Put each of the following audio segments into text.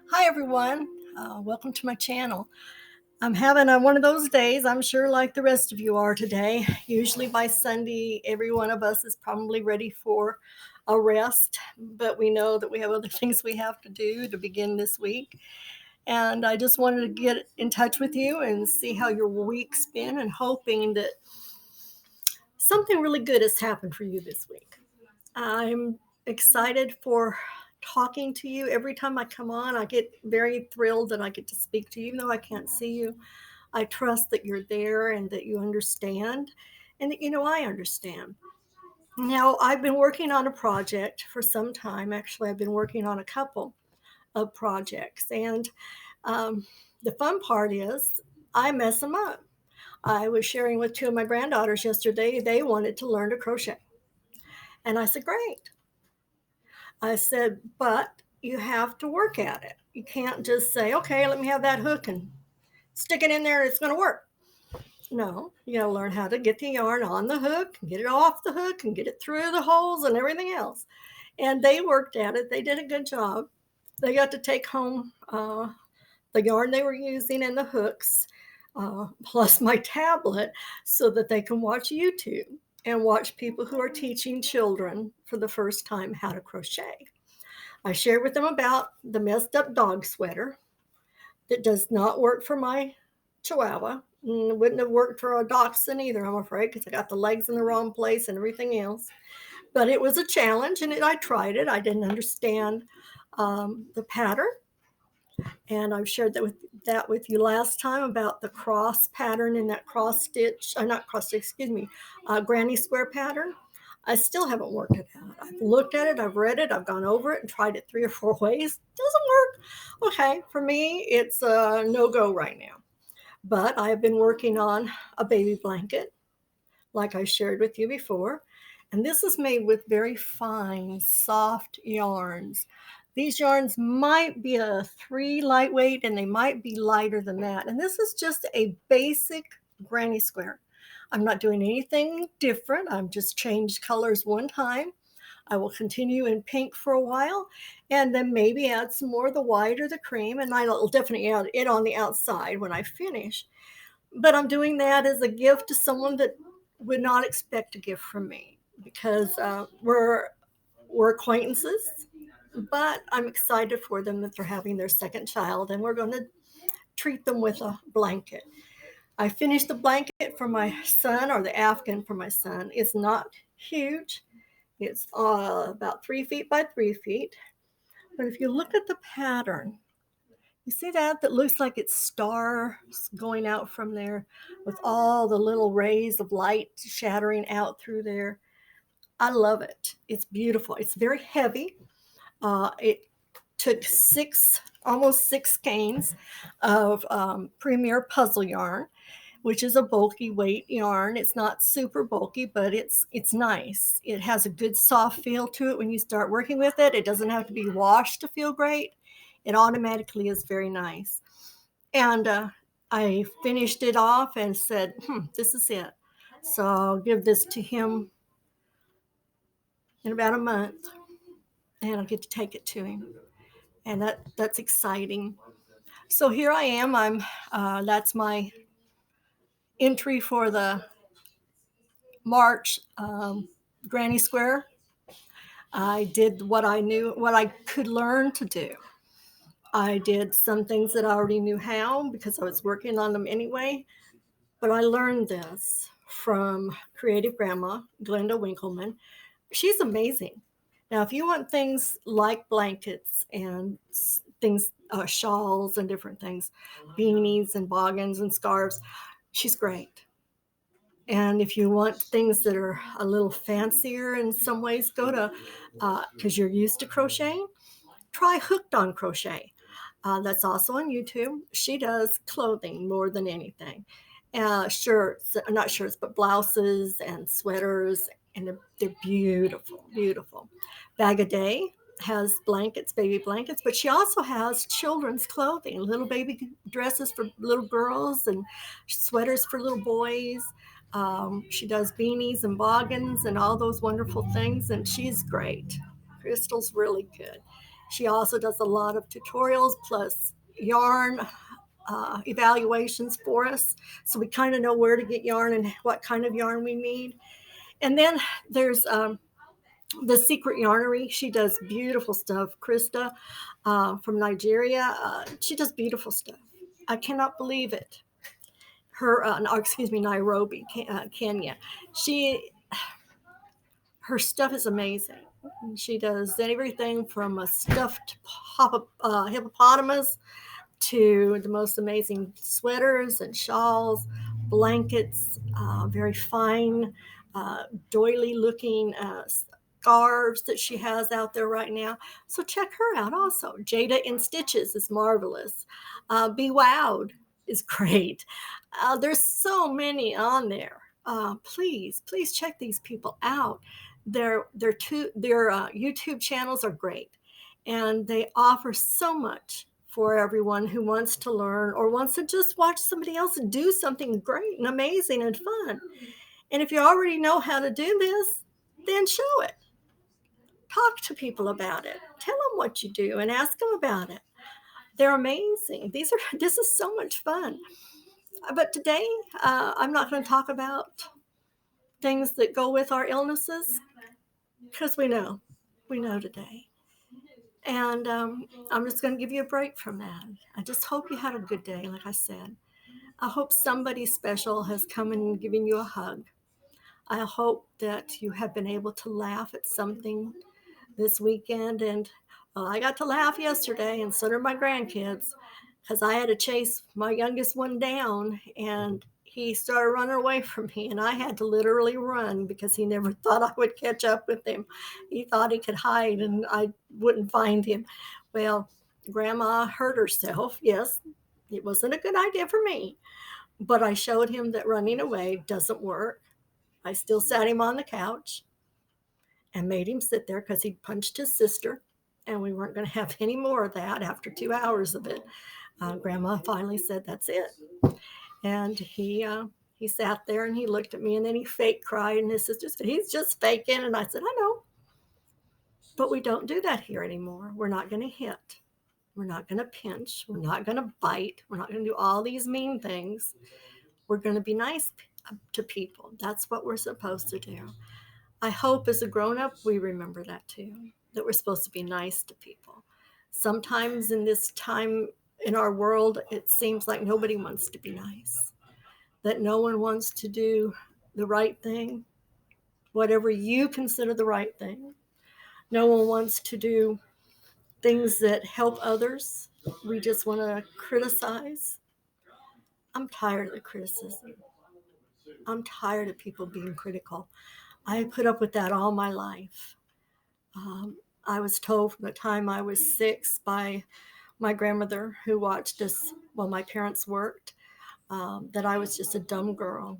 Hi everyone, welcome to my channel. I'm having one of those days, I'm sure like the rest of you are today. Usually by Sunday, every one of us is probably ready for a rest, but we know that we have other things we have to do to begin this week. And I just wanted to get in touch with you and see how your week's been and hoping that something really good has happened for you this week. I'm excited for talking to you. Every time I come on, I get very thrilled that I get to speak to you, even though I can't see you. I trust that you're there and that you understand and that you know I understand. Now, I've been working on a project for some time. Actually, I've been working on a couple of projects. And um, the fun part is I mess them up. I was sharing with two of my granddaughters yesterday. They wanted to learn to crochet. And I said, great. I said, but you have to work at it. You can't just say, okay, let me have that hook and stick it in there and it's going to work. No, you got to learn how to get the yarn on the hook, get it off the hook, and get it through the holes and everything else. And they worked at it. They did a good job. They got to take home the yarn they were using and the hooks, plus my tablet, so that they can watch YouTube and watch people who are teaching children for the first time how to crochet. I shared with them about the messed up dog sweater that does not work for my Chihuahua. And wouldn't have worked for a dachshund either, I'm afraid, because I got the legs in the wrong place and everything else. But it was a challenge, and I tried it. I didn't understand the pattern, and I've shared that with you last time about the cross pattern in that cross stitch, not cross stitch, excuse me, granny square pattern. I still haven't worked it out. I've looked at it, I've read it, I've gone over it and tried it 3 or 4 ways. Doesn't work. Okay, for me, it's a no-go right now. But I have been working on a baby blanket, like I shared with you before. And this is made with very fine, soft yarns. These yarns might be a 3 lightweight and they might be lighter than that. And this is just a basic granny square. I'm not doing anything different. I've just changed colors one time. I will continue in pink for a while and then maybe add some more of the white or the cream, and I'll definitely add it on the outside when I finish. But I'm doing that as a gift to someone that would not expect a gift from me because we're acquaintances, but I'm excited for them that they're having their second child, and we're going to treat them with a blanket. I finished the blanket for my son, or the Afghan for my son. It's not huge. It's about 3 feet by 3 feet. But if you look at the pattern, you see that looks like it's stars going out from there with all the little rays of light shattering out through there. I love it. It's beautiful. It's very heavy. It took almost 6 skeins of Premier Puzzle yarn, which is a bulky weight yarn. It's not super bulky, but it's nice. It has a good soft feel to it when you start working with it. It doesn't have to be washed to feel great. It automatically is very nice. And I finished it off and said, this is it. So I'll give this to him in about a month, and I'll get to take it to him. And that's exciting. So here I am. That's my entry for the March Granny Square. I did what I knew, what I could learn to do. I did some things that I already knew how because I was working on them anyway. But I learned this from Creative Grandma, Glenda Winkleman. She's amazing. Now, if you want things like blankets and things, shawls and different things, beanies and boggins and scarves, she's great. And if you want things that are a little fancier in some ways, go to, because you're used to crocheting, try Hooked on Crochet. That's also on YouTube. She does clothing more than anything. Shirts, not shirts, but blouses and sweaters, and they're beautiful, beautiful. Bag a Day has blankets, baby blankets, but she also has children's clothing, little baby dresses for little girls and sweaters for little boys. She does beanies and boggins and all those wonderful things, and she's great. Crystal's really good. She also does a lot of tutorials plus yarn evaluations for us, so we kind of know where to get yarn and what kind of yarn we need. And then there's the Secret Yarnery. She does beautiful stuff. Krista from Nigeria, she does beautiful stuff. I cannot believe it. Excuse me, Nairobi, Kenya. She, her stuff is amazing. She does everything from a stuffed hippopotamus to the most amazing sweaters and shawls, blankets, very fine, doily looking scarves that she has out there right now. So check her out also. Jada in Stitches is marvelous. Be Wowed is great. There's so many on there. Please check these people out. Their YouTube channels are great, and they offer so much for everyone who wants to learn or wants to just watch somebody else do something great and amazing and fun. And if you already know how to do this, then show it. Talk to people about it. Tell them what you do and ask them about it. They're amazing. This is so much fun. But today, I'm not going to talk about things that go with our illnesses because we know today. And I'm just going to give you a break from that. I just hope you had a good day, like I said. I hope somebody special has come and given you a hug. I hope that you have been able to laugh at something this weekend. And I got to laugh yesterday, and so did my grandkids, because I had to chase my youngest one down, and he started running away from me, and I had to literally run because he never thought I would catch up with him. He thought he could hide and I wouldn't find him. Well, Grandma hurt herself. Yes, it wasn't a good idea for me, but I showed him that running away doesn't work. I still sat him on the couch and made him sit there because he punched his sister, and we weren't going to have any more of that after 2 hours of it. Grandma finally said, "That's it." And he sat there and he looked at me, and then he fake cried, and his sister said, "He's just faking." And I said, "I know, but we don't do that here anymore. We're not going to hit. We're not going to pinch. We're not going to bite. We're not going to do all these mean things. We're going to be nice to people. That's what we're supposed to do." I hope as a grown up, we remember that too, that we're supposed to be nice to people. Sometimes in this time in our world, it seems like nobody wants to be nice, that no one wants to do the right thing, whatever you consider the right thing. No one wants to do things that help others. We just want to criticize. I'm tired of the criticism. I'm tired of people being critical. I put up with that all my life. I was told from the time I was 6 by my grandmother, who watched us while my parents worked, that I was just a dumb girl.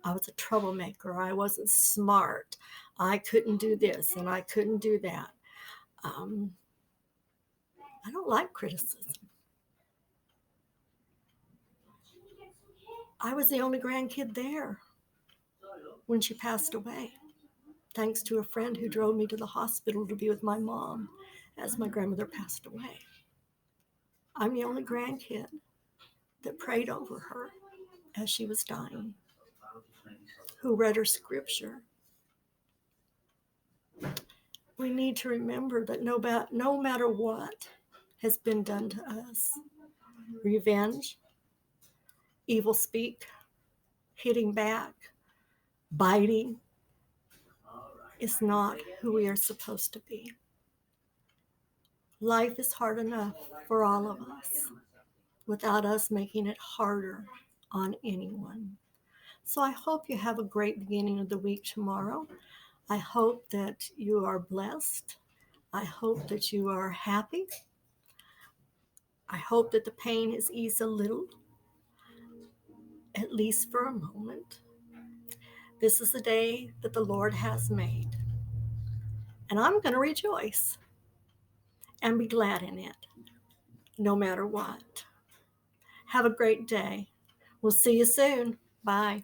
I was a troublemaker. I wasn't smart. I couldn't do this and I couldn't do that. Um, I don't like criticism. I was the only grandkid there when she passed away, thanks to a friend who drove me to the hospital to be with my mom as my grandmother passed away. I'm the only grandkid that prayed over her as she was dying, who read her scripture. We need to remember that no matter what has been done to us, revenge, evil speak, hitting back, biting, is not who we are supposed to be. Life is hard enough for all of us without us making it harder on anyone. So I hope you have a great beginning of the week tomorrow. I hope that you are blessed. I hope that you are happy. I hope that the pain has eased a little, at least for a moment. This is the day that the Lord has made, and I'm going to rejoice and be glad in it, no matter what. Have a great day. We'll see you soon. Bye.